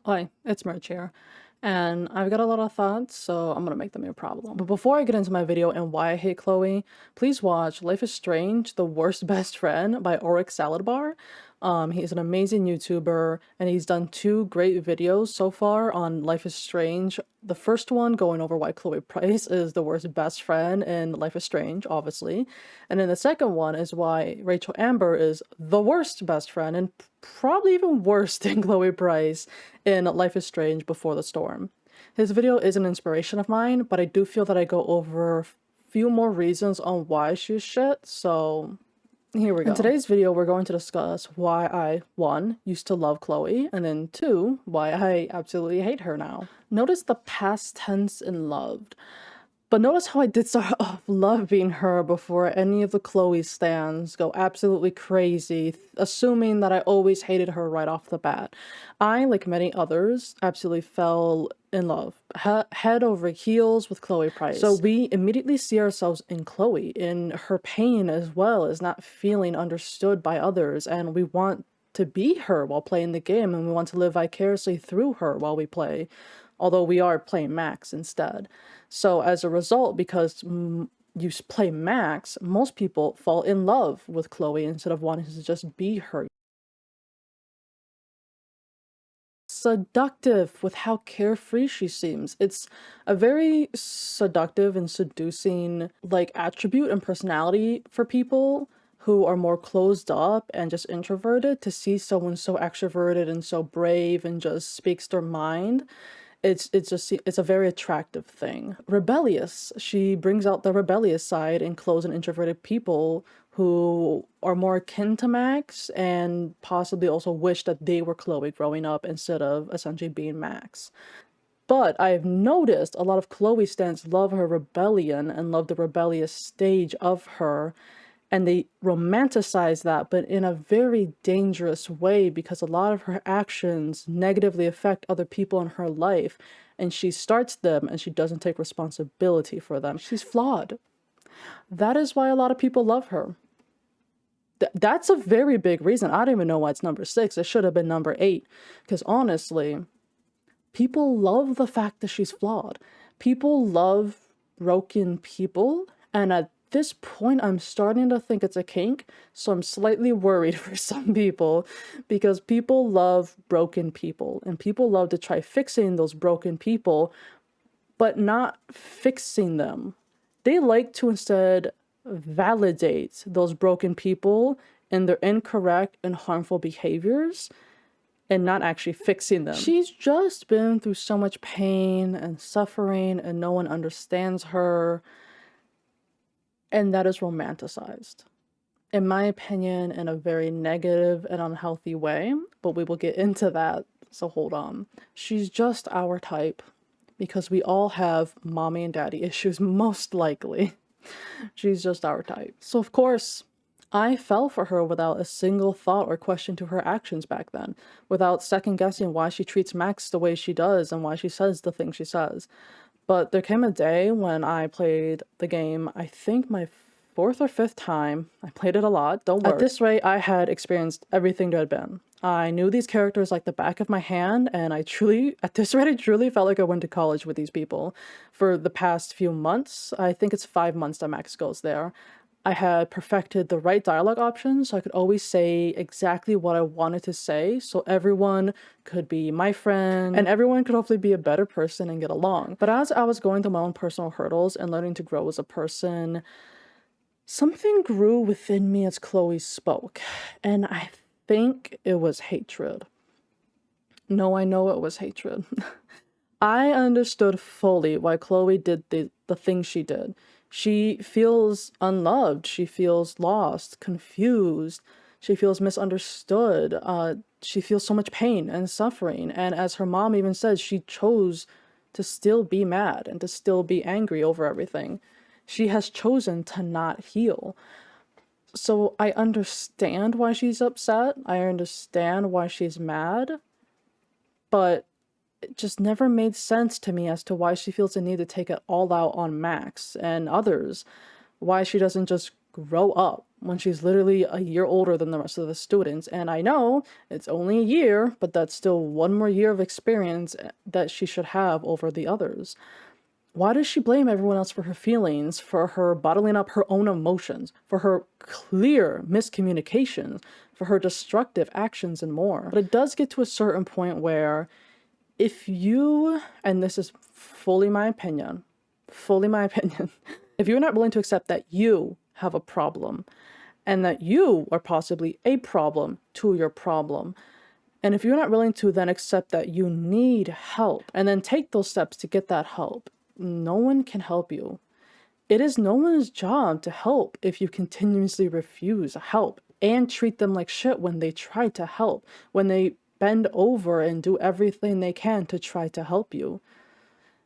Hi, it's Merch here, and I've got a lot of thoughts, so I'm gonna make them a problem. But before I get into my video and why I hate Chloe, please watch Life is Strange, The Worst Best Friend by Oryx Salad Bar. He's an amazing YouTuber, and he's done two great videos so far on Life is Strange. The first one going over why Chloe Price is the worst best friend in Life is Strange, obviously. And then the second one is why Rachel Amber is the worst best friend and probably even worse than Chloe Price in Life is Strange Before the Storm. His video is an inspiration of mine, but I do feel that I go over a few more reasons on why she's shit, so here we go. In today's video, we're going to discuss why I, 1, used to love Chloe, and then 2, why I absolutely hate her now. Notice the past tense in loved. But notice how I did start off loving her before any of the Chloe stans go absolutely crazy, assuming that I always hated her right off the bat. I, like many others, absolutely fell in love, head over heels with Chloe Price. So we immediately see ourselves in Chloe, in her pain as well as not feeling understood by others, and we want to be her while playing the game, and we want to live vicariously through her while we play, although we are playing Max instead. So as a result, because you play Max, most people fall in love with Chloe instead of wanting to just be her. Seductive with how carefree she seems. It's a very seductive and seducing attribute and personality for people who are more closed up and just introverted. To see someone so extroverted and so brave and just speaks their mind, it's a very attractive thing. Rebellious. She brings out the rebellious side in closed and introverted people who are more akin to Max and possibly also wish that they were Chloe growing up instead of essentially being Max. But I've noticed a lot of Chloe stans love her rebellion and love the rebellious stage of her, and they romanticize that, but in a very dangerous way, because a lot of her actions negatively affect other people in her life, and she starts them and she doesn't take responsibility for them. She's flawed. That is why a lot of people love her. That's a very big reason. I don't even know why it's number 6. It should have been number 8, because honestly, people love the fact that she's flawed. People love broken people, and at this point I'm starting to think it's a kink, so I'm slightly worried for some people, because people love broken people and people love to try fixing those broken people, but not fixing them. They like to instead validate those broken people in their incorrect and harmful behaviors and not actually fixing them. She's just been through so much pain and suffering and no one understands her, and that is romanticized, in my opinion, in a very negative and unhealthy way, but we will get into that, so hold on. She's just our type, because we all have mommy and daddy issues, most likely. She's just our type. So of course, I fell for her without a single thought or question to her actions back then, without second guessing why she treats Max the way she does and why she says the things she says. But there came a day when I played the game, I think my 4th or 5th time. I played it a lot, don't worry. At this rate, I had experienced everything there had been. I knew these characters like the back of my hand, and at this rate, I truly felt like I went to college with these people. For the past few months, I think it's 5 months that Max goes there, I had perfected the right dialogue options, so I could always say exactly what I wanted to say, so everyone could be my friend, and everyone could hopefully be a better person and get along. But as I was going through my own personal hurdles and learning to grow as a person, something grew within me as Chloe spoke, and I think it was hatred. No, I know it was hatred. I understood fully why Chloe did the things she did. She feels unloved, she feels lost, confused, she feels misunderstood, she feels so much pain and suffering, and as her mom even says, she chose to still be mad and to still be angry over everything. She has chosen to not heal. So I understand why she's upset, I understand why she's mad, but it just never made sense to me as to why she feels the need to take it all out on Max and others, why she doesn't just grow up when she's literally a year older than the rest of the students. And I know it's only a year, but that's still one more year of experience that she should have over the others. Why does she blame everyone else for her feelings, for her bottling up her own emotions, for her clear miscommunications, for her destructive actions and more? But it does get to a certain point where if you, and this is fully my opinion, if you're not willing to accept that you have a problem and that you are possibly a problem to your problem, and if you're not willing to then accept that you need help and then take those steps to get that help, no one can help you. It is no one's job to help if you continuously refuse help and treat them like shit when they try to help, when they bend over and do everything they can to try to help you.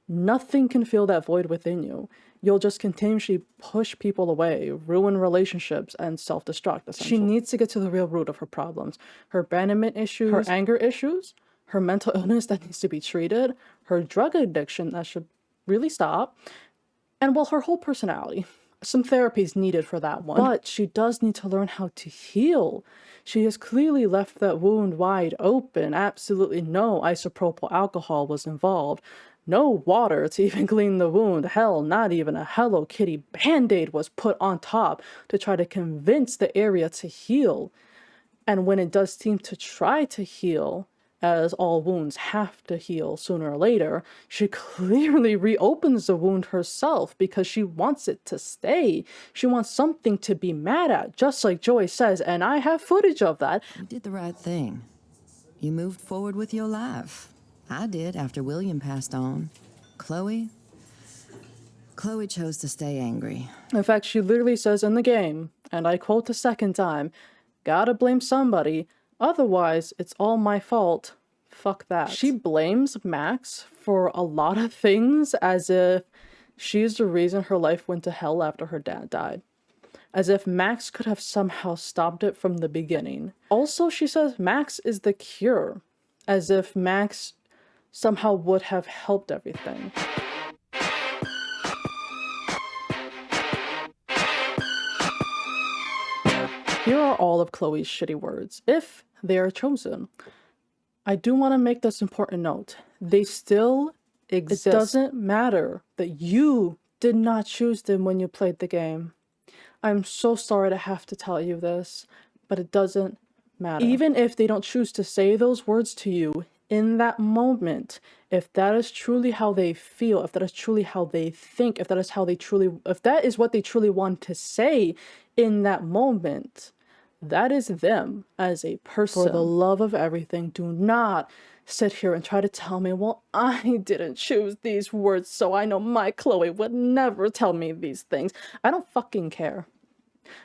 Nothing can fill that void within you. You'll just continuously push people away, ruin relationships, and self-destruct, essentially. She needs to get to the real root of her problems. Her abandonment issues, her anger issues, her mental illness that needs to be treated, her drug addiction that should really stop, and well, her whole personality. Some therapy is needed for that one. But she does need to learn how to heal. She has clearly left that wound wide open. Absolutely no isopropyl alcohol was involved. No water to even clean the wound. Hell, not even a Hello Kitty Band-Aid was put on top to try to convince the area to heal. And when it does seem to try to heal, as all wounds have to heal sooner or later, she clearly reopens the wound herself because she wants it to stay. She wants something to be mad at, just like Joy says, and I have footage of that. You did the right thing. You moved forward with your life. I did after William passed on. Chloe chose to stay angry. In fact, she literally says in the game, and I quote the second time, "Gotta blame somebody, otherwise it's all my fault." Fuck that. She blames Max for a lot of things as if she's the reason her life went to hell after her dad died. As if Max could have somehow stopped it from the beginning. Also, she says Max is the cure. As if Max somehow would have helped everything. Here are all of Chloe's shitty words, if they are chosen. I do want to make this important note. They still exist. It doesn't matter that you did not choose them when you played the game. I'm so sorry to have to tell you this, but it doesn't matter. Even if they don't choose to say those words to you in that moment, if that is truly how they feel, if that is truly how they think, if that is what they truly want to say in that moment, that is them as a person. For the love of everything, do not sit here and try to tell me, well, I didn't choose these words, so I know my Chloe would never tell me these things. I don't fucking care.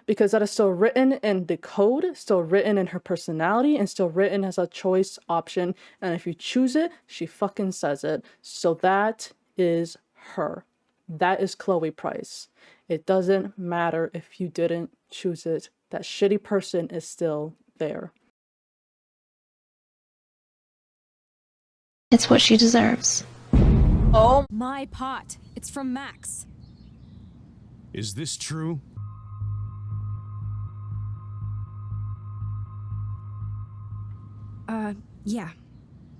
Because that is still written in the code, still written in her personality, and still written as a choice option. And if you choose it, she fucking says it. So that is her. That is Chloe Price. It doesn't matter if you didn't choose it. That shitty person is still there. It's what she deserves. Oh, my pot. It's from Max. Is this true? Yeah.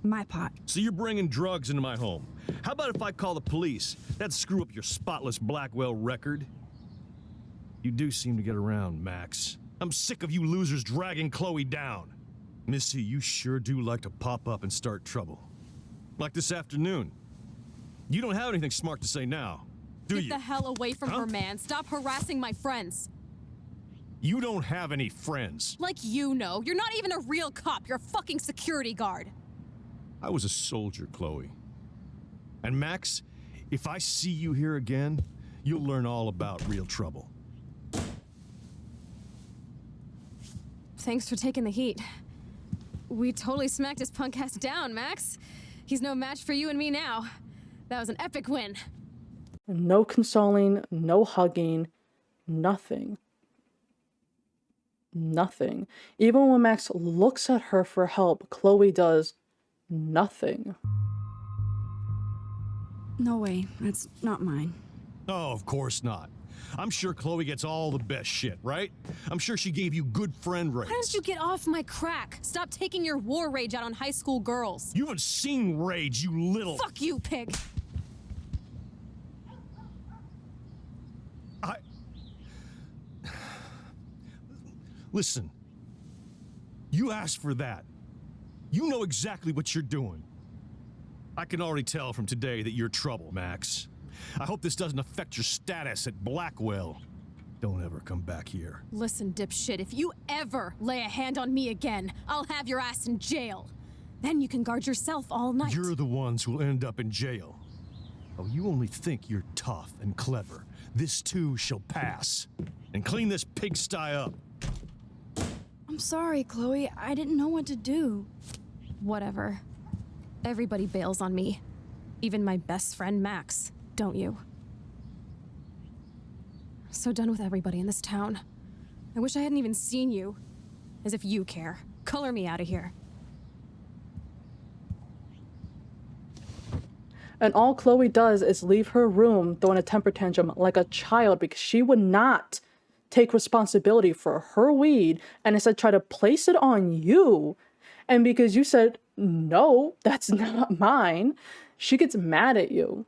My pot. So you're bringing drugs into my home. How about if I call the police? That'd screw up your spotless Blackwell record. You do seem to get around, Max. I'm sick of you losers dragging Chloe down. Missy, you sure do like to pop up and start trouble. Like this afternoon. You don't have anything smart to say now, do you? Get the hell away from her, man. Stop harassing my friends. You don't have any friends. Like you know. You're not even a real cop. You're a fucking security guard. I was a soldier, Chloe. And Max, if I see you here again, you'll learn all about real trouble. Thanks for taking the heat. We totally smacked his punk ass down, Max. He's no match for you and me now. That was an epic win. No consoling, no hugging, nothing. Nothing. Even when Max looks at her for help, Chloe does nothing. No way. That's not mine. Oh, of course not. I'm sure Chloe gets all the best shit, right? I'm sure she gave you good friend rates. Why don't you get off my crack? Stop taking your war rage out on high school girls. You haven't seen rage, you little... Fuck you, pig! Listen, you asked for that. You know exactly what you're doing. I can already tell from today that you're trouble, Max. I hope this doesn't affect your status at Blackwell. Don't ever come back here. Listen, dipshit, if you ever lay a hand on me again, I'll have your ass in jail. Then you can guard yourself all night. You're the ones who'll end up in jail. Oh, you only think you're tough and clever. This too shall pass. And clean this pigsty up. I'm sorry, Chloe. I didn't know what to do. Whatever. Everybody bails on me. Even my best friend, Max. Don't you? So done with everybody in this town. I wish I hadn't even seen you. As if you care. Color me out of here. And all Chloe does is leave her room throwing a temper tantrum like a child because she would not take responsibility for her weed and instead try to place it on you. And because you said, no, that's not mine, she gets mad at you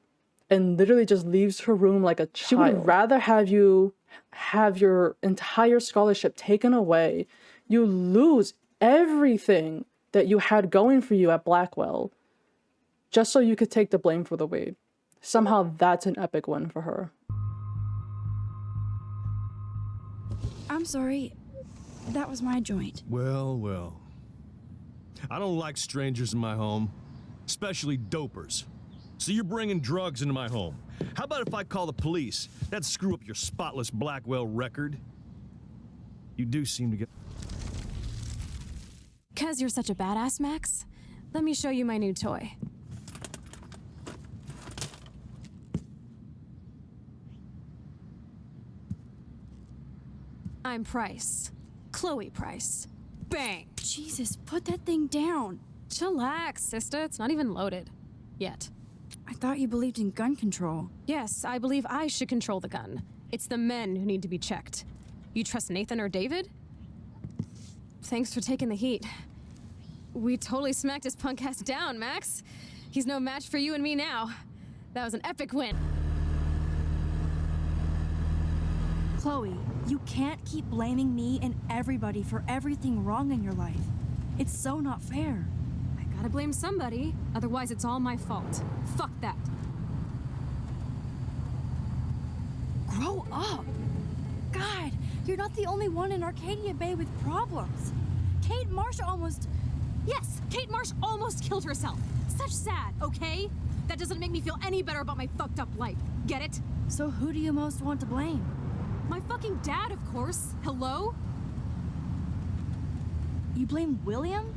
and literally just leaves her room like a child. She would rather have you have your entire scholarship taken away. You lose everything that you had going for you at Blackwell just so you could take the blame for the weed. Somehow that's an epic win for her. I'm sorry. That was my joint. Well, well. I don't like strangers in my home, especially dopers. So you're bringing drugs into my home. How about if I call the police? That'd screw up your spotless Blackwell record. You do seem to get... 'Cause you're such a badass, Max, let me show you my new toy. I'm Price. Chloe Price. Bang! Jesus, put that thing down. Chillax, sister. It's not even loaded. Yet. I thought you believed in gun control. Yes, I believe I should control the gun. It's the men who need to be checked. You trust Nathan or David? Thanks for taking the heat. We totally smacked his punk ass down, Max. He's no match for you and me now. That was an epic win. Chloe, you can't keep blaming me and everybody for everything wrong in your life. It's so not fair. I gotta blame somebody, otherwise it's all my fault. Fuck that. Grow up. God, you're not the only one in Arcadia Bay with problems. Kate Marsh almost... Yes, Kate Marsh almost killed herself. Such sad, okay? That doesn't make me feel any better about my fucked up life. Get it? So who do you most want to blame? My fucking dad, of course. Hello? You blame William?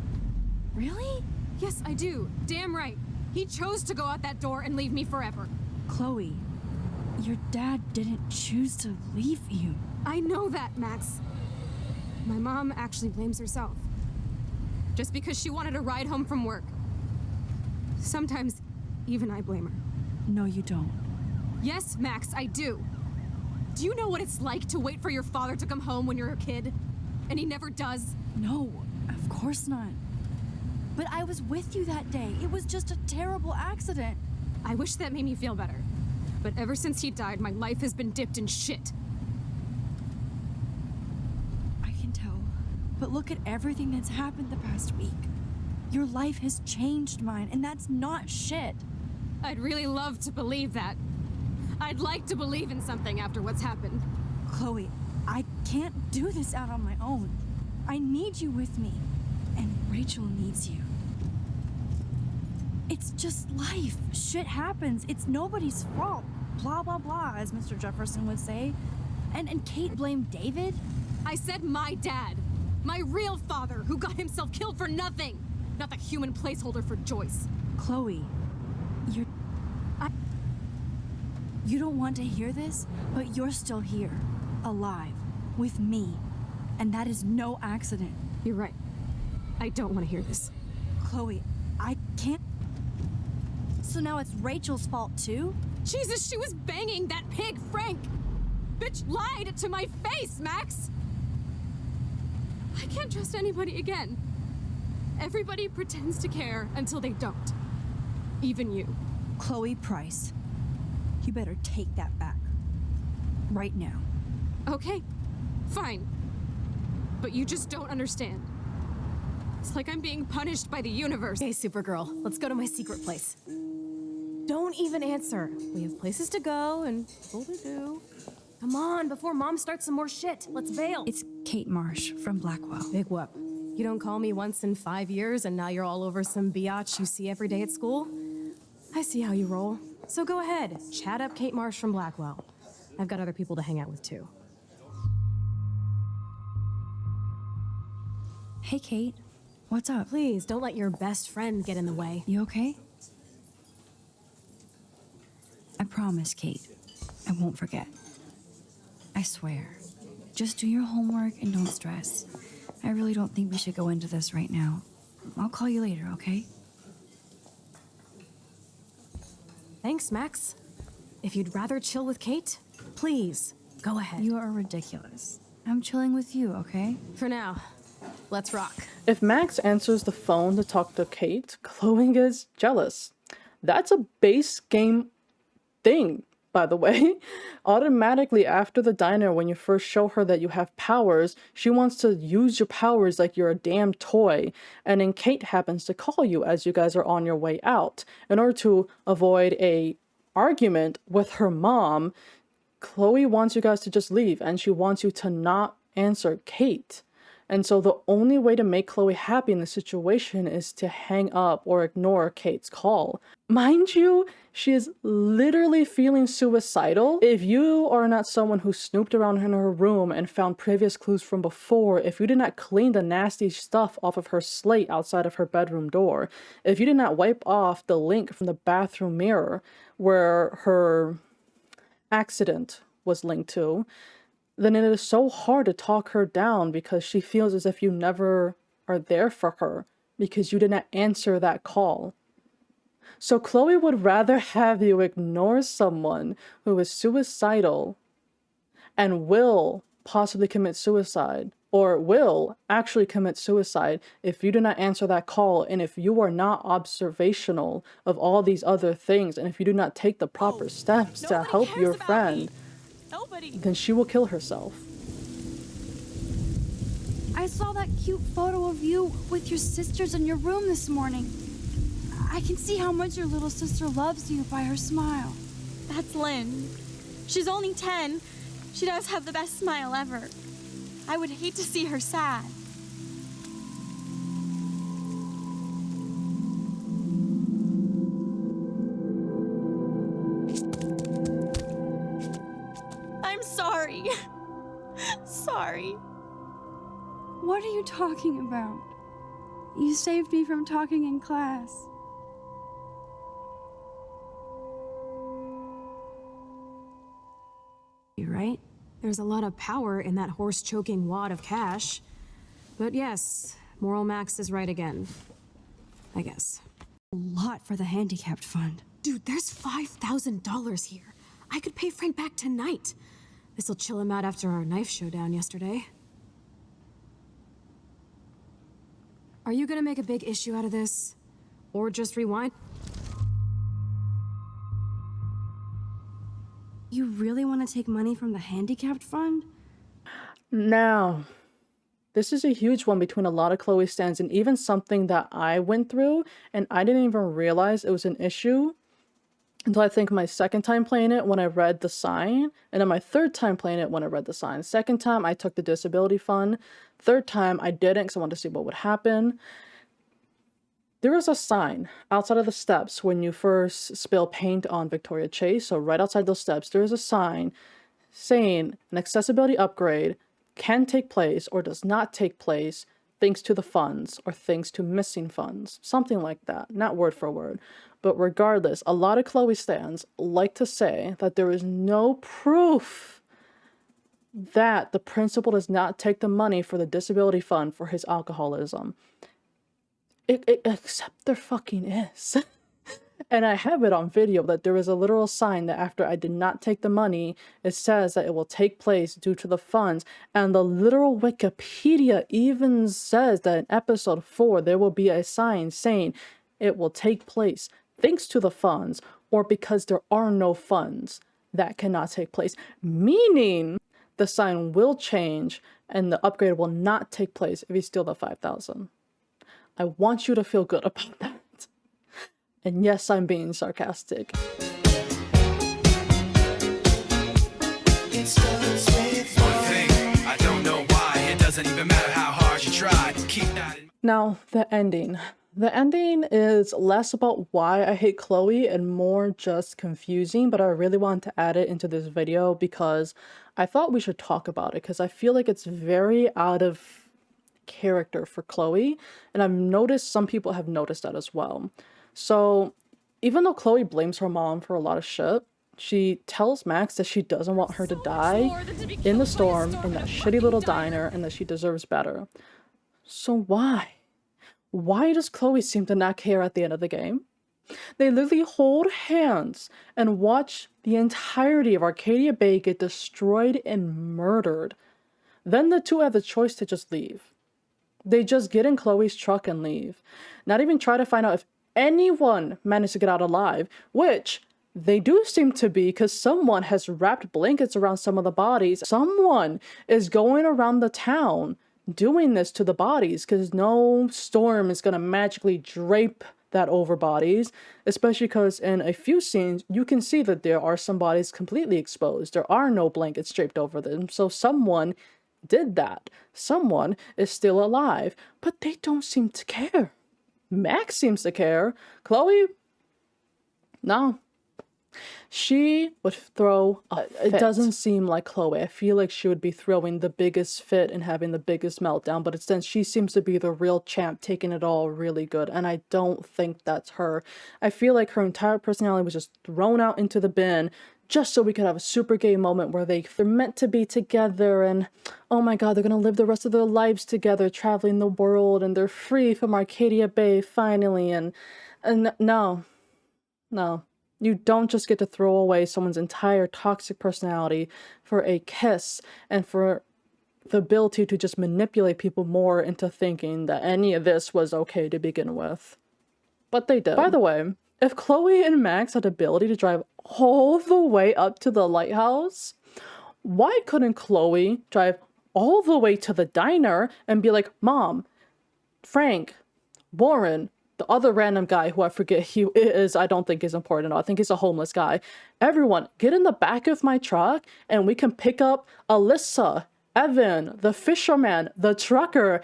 Really? Yes, I do. Damn right. He chose to go out that door and leave me forever. Chloe, your dad didn't choose to leave you. I know that, Max. My mom actually blames herself. Just because she wanted a ride home from work. Sometimes, even I blame her. No, you don't. Yes, Max, I do. Do you know what it's like to wait for your father to come home when you're a kid? And he never does? No, of course not. But I was with you that day. It was just a terrible accident. I wish that made me feel better. But ever since he died, my life has been dipped in shit. I can tell. But look at everything that's happened the past week. Your life has changed mine, and that's not shit. I'd really love to believe that. I'd like to believe in something after what's happened. Chloe, I can't do this out on my own. I need you with me. And Rachel needs you. It's just life. Shit happens. It's nobody's fault. Blah, blah, blah, as Mr. Jefferson would say. And Kate blamed David? I said my dad. My real father, who got himself killed for nothing. Not the human placeholder for Joyce. Chloe, you don't want to hear this, but you're still here, alive, with me. And that is no accident. You're right. I don't want to hear this. Chloe, I can't... So now it's Rachel's fault too? Jesus, she was banging that pig, Frank! bitch lied to my face, Max! I can't trust anybody again. Everybody pretends to care until they don't. Even you. Chloe Price, you better take that back. Right now. Okay, fine. But you just don't understand. It's like I'm being punished by the universe. Hey, Supergirl, let's go to my secret place. Don't even answer. We have places to go and people to do. Come on, before Mom starts some more shit. Let's bail. It's Kate Marsh from Blackwell. Big whoop. You don't call me once in 5 years and now you're all over some biatch you see every day at school? I see how you roll. So go ahead, chat up Kate Marsh from Blackwell. I've got other people to hang out with too. Hey, Kate. What's up? Please, don't let your best friend get in the way. You okay? I promise, Kate. I won't forget. I swear. Just do your homework and don't stress. I really don't think we should go into this right now. I'll call you later, okay? Thanks, Max. If you'd rather chill with Kate, please, go ahead. You are ridiculous. I'm chilling with you, okay? For now, let's rock. If Max answers the phone to talk to Kate, Chloe gets jealous. That's a base game thing, by the way. Automatically after the diner, when you first show her that you have powers, she wants to use your powers like you're a damn toy. And then Kate happens to call you as you guys are on your way out. In order to avoid a argument with her mom, Chloe wants you guys to just leave, and she wants you to not answer Kate. And so the only way to make Chloe happy in the situation is to hang up or ignore Kate's call. Mind you, she is literally feeling suicidal. If you are not someone who snooped around in her room and found previous clues from before, if you did not clean the nasty stuff off of her slate outside of her bedroom door, if you did not wipe off the link from the bathroom mirror where her accident was linked to, then it is so hard to talk her down because she feels as if you never are there for her because you did not answer that call. So Chloe would rather have you ignore someone who is suicidal and will possibly commit suicide, or will actually commit suicide if you do not answer that call, and if you are not observational of all these other things, and if you do not take the proper steps to help your friend, then she will kill herself. I saw that cute photo of you with your sisters in your room this morning. I can see how much your little sister loves you by her smile. That's Lynn. She's only 10. She does have the best smile ever. I would hate to see her sad. I'm sorry. Sorry. What are you talking about? You saved me from talking in class. You're right. There's a lot of power in that horse-choking wad of cash. But yes, Moral Max is right again. I guess. A lot for the handicapped fund. Dude, there's $5,000 here. I could pay Frank back tonight. This'll chill him out after our knife showdown yesterday. Are you gonna make a big issue out of this? Or just rewind? You really want to take money from the handicapped fund? Now, this is a huge one between a lot of Chloe stans, and even something that I went through, and I didn't even realize it was an issue until I think my second time playing it when I read the sign, and then my third time playing it when I read the sign. Second time, I took the disability fund. Third time, I didn't because I wanted to see what would happen. There is a sign outside of the steps when you first spill paint on Victoria Chase. So right outside those steps, there is a sign saying an accessibility upgrade can take place or does not take place thanks to the funds or thanks to missing funds. Something like that. Not word for word. But regardless, a lot of Chloe stans like to say that there is no proof that the principal does not take the money for the disability fund for his alcoholism. Except there fucking is. And I have it on video that there is a literal sign that after I did not take the money, it says that it will take place due to the funds. And the literal Wikipedia even says that in episode 4, there will be a sign saying it will take place thanks to the funds or because there are no funds that cannot take place. Meaning the sign will change and the upgrade will not take place if you steal the 5,000. I want you to feel good about that. And yes, I'm being sarcastic. Now, the ending. The ending is less about why I hate Chloe and more just confusing, but I really wanted to add it into this video because I thought we should talk about it because I feel like it's very out of character for Chloe, and I've noticed some people have noticed that as well. So even though Chloe blames her mom for a lot of shit, she tells Max that she doesn't want her to die in the storm in that shitty little diner and that she deserves better. So why? Why does Chloe seem to not care at the end of the game? They literally hold hands and watch the entirety of Arcadia Bay get destroyed and murdered. Then the two have the choice to just leave. They just get in Chloe's truck and leave. Not even try to find out if anyone managed to get out alive, which they do seem to be because someone has wrapped blankets around some of the bodies. Someone is going around the town doing this to the bodies because no storm is going to magically drape that over bodies, especially because in a few scenes you can see that there are some bodies completely exposed. There are no blankets draped over them, so someone did that. Someone is still alive, but they don't seem to care. Max seems to care. Chloe? No. She would throw a fit. It doesn't seem like Chloe. I feel like she would be throwing the biggest fit and having the biggest meltdown, but instead she seems to be the real champ, taking it all really good, and I don't think that's her. I feel like her entire personality was just thrown out into the bin just so we could have a super gay moment where they're meant to be together and oh my god, they're gonna live the rest of their lives together, traveling the world, and they're free from Arcadia Bay finally, and no. You don't just get to throw away someone's entire toxic personality for a kiss and for the ability to just manipulate people more into thinking that any of this was okay to begin with. But they did. By the way, if Chloe and Max had the ability to drive all the way up to the lighthouse, why couldn't Chloe drive all the way to the diner and be like, Mom, Frank, Warren, the other random guy who I forget he is, I don't think is important. I think he's a homeless guy. Everyone, get in the back of my truck and we can pick up Alyssa, Evan, the fisherman, the trucker,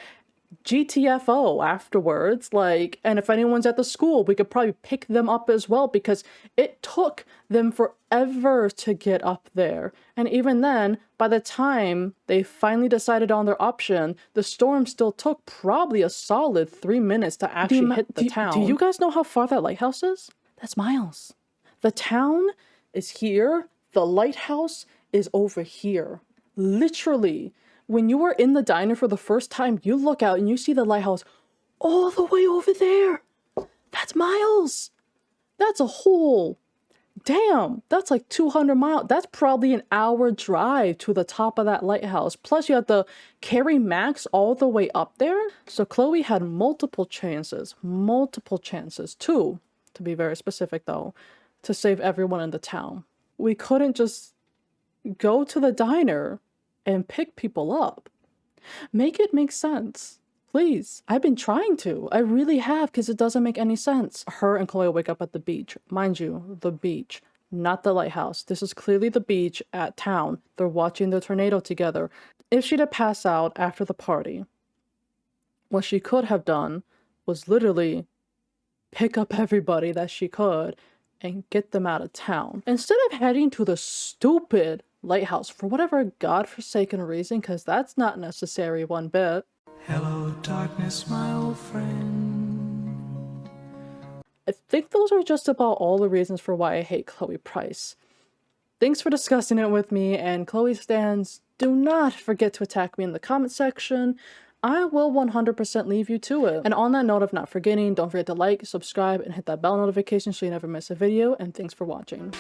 GTFO afterwards. Like, and if anyone's at the school, we could probably pick them up as well because it took them forever to get up there. And even then, by the time they finally decided on their option, the storm still took probably a solid 3 minutes to actually hit the town. Do you guys know how far that lighthouse is? That's miles. The town is here. The lighthouse is over here. Literally. When you are in the diner for the first time, you look out and you see the lighthouse all the way over there. That's miles. That's a whole, damn, that's like 200 miles. That's probably an hour drive to the top of that lighthouse. Plus you have to carry Max all the way up there. So Chloe had multiple chances, two, to be very specific though, to save everyone in the town. We couldn't just go to the diner and pick people up. Make it make sense. Please. I've been trying to. I really have, because it doesn't make any sense. Her and Chloe wake up at the beach. Mind you, the beach, not the lighthouse. This is clearly the beach at town. They're watching the tornado together. If she'd have passed out after the party, what she could have done was literally pick up everybody that she could and get them out of town. Instead of heading to the stupid lighthouse for whatever godforsaken reason, because that's not necessary one bit. Hello, darkness, my old friend. I think those are just about all the reasons for why I hate Chloe Price. Thanks for discussing it with me, and Chloe stans, do not forget to attack me in the comment section. I will 100% leave you to it. And on that note of not forgetting, don't forget to like, subscribe, and hit that bell notification so you never miss a video, and thanks for watching.